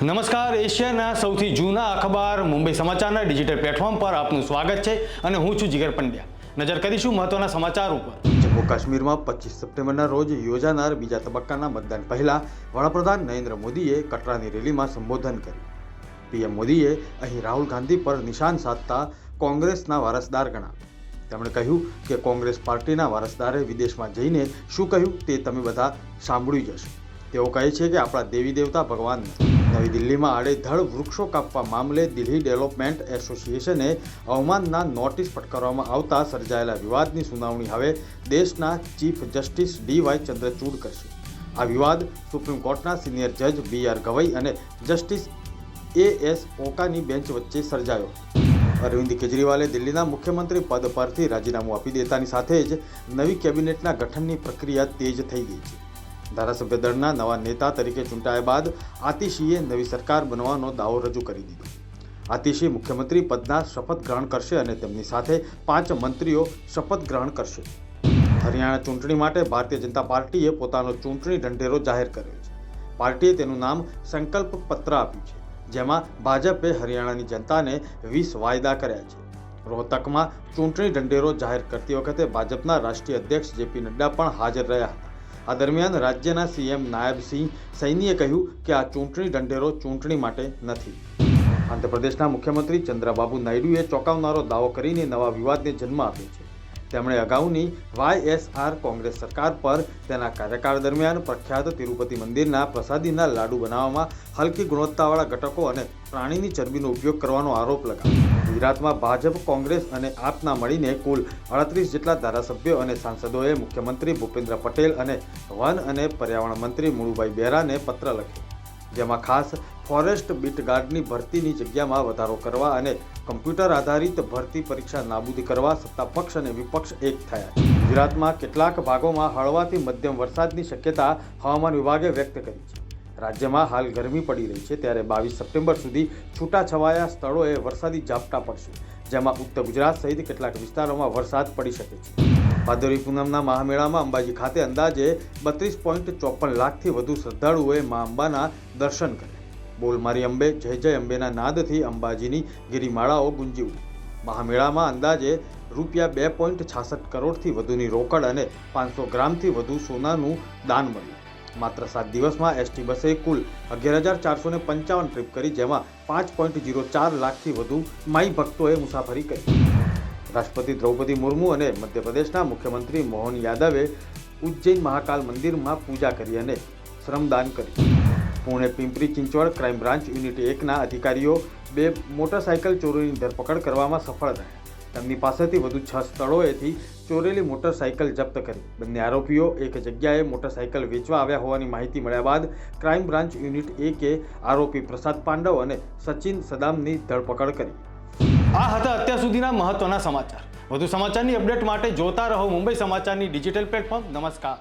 નમસ્કાર, એશિયાના સૌથી જૂના અખબાર મુંબઈ સમાચારના ડિજિટલ પ્લેટફોર્મ પર આપનું સ્વાગત છે અને હું છું જીગર પંડ્યા. નજર કરીશું મહત્વના સમાચાર ઉપર. જમ્મુ કાશ્મીરમાં 25 સપ્ટેમ્બરના રોજ યોજાનાર બીજા તબક્કાના મતદાન પહેલા વડાપ્રધાન નરેન્દ્ર મોદીએ કટરાની રેલીમાં સંબોધન કર્યું. પીએમ મોદીએ અહીં રાહુલ ગાંધી પર નિશાન સાધતા કોંગ્રેસના વારસદાર ગણાવ્યા. તેમણે કહ્યું કે કોંગ્રેસ પાર્ટીના વારસદારે વિદેશમાં જઈને શું કહ્યું તે તમે બધા સાંભળ્યું જશે. તેઓ કહે છે કે આપણા દેવી દેવતા ભગવાન નવી દિલ્હીમાં આડેધડ વૃક્ષો કાપવા મામલે દિલ્હી ડેવલપમેન્ટ એસોસિએશને અવમાનના નોટિસ ફટકારવામાં આવતા સર્જાયેલા વિવાદની સુનાવણી હવે દેશના ચીફ જસ્ટિસ ડીવાય ચંદ્રચૂડ કરશે. આ વિવાદ સુપ્રીમ કોર્ટના સિનિયર જજ બીઆર ગવઈ અને જસ્ટિસ એએસ ઓકાની બેન્ચ વચ્ચે સર્જાયો. અરવિંદ કેજરીવાલે દિલ્હીના મુખ્યમંત્રી પદ પરથી રાજીનામું આપી દેતાની સાથે જ નવી કેબિનેટના ગઠનની પ્રક્રિયા તેજ થઈ ગઈ છે. ધારાસભ્ય દળના નવા નેતા તરીકે ચૂંટાયા બાદ આતિશીએ નવી સરકાર બનવાનો દાવો રજૂ કરી દીધો. આતિશી મુખ્યમંત્રી પદના શપથ ગ્રહણ કરશે અને તેમની સાથે 5 મંત્રીઓ શપથ ગ્રહણ કરશે. હરિયાણા ચૂંટણી માટે ભારતીય જનતા પાર્ટીએ પોતાનો ચૂંટણી ઢંઢેરો જાહેર કર્યો છે. પાર્ટીએ તેનું નામ સંકલ્પ પત્ર આપ્યું છે, જેમાં ભાજપે હરિયાણાની જનતાને 20 વાયદા કર્યા છે. રોહતકમાં ચૂંટણી ઢંઢેરો જાહેર કરતી વખતે ભાજપના રાષ્ટ્રીય અધ્યક્ષ જેપી નડ્ડા પણ હાજર રહ્યા હતા. આ દરમિયાન રાજ્યના સીએમ નાયબ સિંહ સૈનીએ કહ્યું કે આ ચૂંટણી ઢંઢેરો ચૂંટણી માટે નથી. આંધ્રપ્રદેશના મુખ્યમંત્રી ચંદ્રબાબુ નાયડુએ ચોંકાવનારો દાવો કરીને નવા વિવાદને જન્મ આપ્યો છે. તેમણે અગાઉની વાયએસઆર કોંગ્રેસ સરકાર પર તેના કાર્યકાળ દરમિયાન પ્રખ્યાત તિરુપતિ મંદિરના પ્રસાદીના લાડુ બનાવવામાં હલકી ગુણવત્તાવાળા ઘટકો અને પ્રાણીની ચરબીનો ઉપયોગ કરવાનો આરોપ લગાવ્યો. ગુજરાતમાં ભાજપ, કોંગ્રેસ અને આપના મળીને કુલ 38 જેટલા ધારાસભ્યો અને સાંસદોએ મુખ્યમંત્રી ભૂપેન્દ્ર પટેલ અને વન અને પર્યાવરણ મંત્રી મુળુભાઈ બેરાને પત્ર લખ્યો, જેમાં ખાસ ફોરેસ્ટ બીટગાર્ડની ભરતીની જગ્યામાં વધારો કરવા અને કમ્પ્યુટર આધારિત ભરતી પરીક્ષા નાબૂદ કરવા સત્તા પક્ષ અને વિપક્ષ એક થયા છે. ગુજરાતમાં કેટલાક ભાગોમાં હળવાથી મધ્યમ વરસાદની શક્યતા હવામાન વિભાગે વ્યક્ત કરી છે. રાજ્યમાં હાલ ગરમી પડી રહી છે, ત્યારે 22 સપ્ટેમ્બર સુધી છૂટાછવાયા સ્થળોએ વરસાદી ઝાપટા પડશે, જેમાં ઉત્તર ગુજરાત સહિત કેટલાક વિસ્તારોમાં વરસાદ પડી શકે છે. ભાદરવી પૂનમના મહામેળામાં અંબાજી ખાતે અંદાજે 32.54 લાખથી વધુ શ્રદ્ધાળુઓએ મા અંબાના દર્શન કર્યા. બોલ મારી અંબે, જય જય અંબેના નાદથી અંબાજીની ગિરિમાળાઓ ગુંજી ઉઠી. મહામેળામાં અંદાજે ₹2.66 કરોડથી વધુની રોકડ અને 500 ગ્રામથી વધુ સોનાનું દાન મળ્યું. માત્ર 7 દિવસમાં એસટી બસે કુલ 11,455 ટ્રીપ કરી, જેમાં 5.04 લાખથી વધુ માઈ ભક્તોએ મુસાફરી કરી. રાષ્ટ્રપતિ દ્રૌપદી મુર્મુ અને મધ્યપ્રદેશના મુખ્યમંત્રી મોહન યાદવે ઉજ્જૈન મહાકાલ મંદિરમાં પૂજા કરી અને શ્રમદાન કર્યું. Pune Pimpri ચિંચવડ crime branch unit 1ના અધિકારીઓ 2 મોટરસાયકલ ચોરીની ધરપકડ કરવામાં સફળ રહ્યા. તેમની પાસેથી વધુ 6 સ્થળોએથી ચોરેલી મોટરસાયકલ જપ્ત કરી. બંને આરોપીઓ એક જગ્યાએ મોટરસાયકલ વેચવા આવ્યા હોવાની માહિતી મળ્યા બાદ ક્રાઇમ બ્રાન્ચ યુનિટ 1એ આરોપી પ્રસાદ પાંડવ અને સચિન સદામની ધરપકડ કરી. આ હતા અત્યાર સુધીના મહત્વના સમાચાર. વધુ સમાચારની અપડેટ માટે જોતા રહો મુંબઈ સમાચારની ડિજિટલ પ્લેટફોર્મ. નમસ્કાર.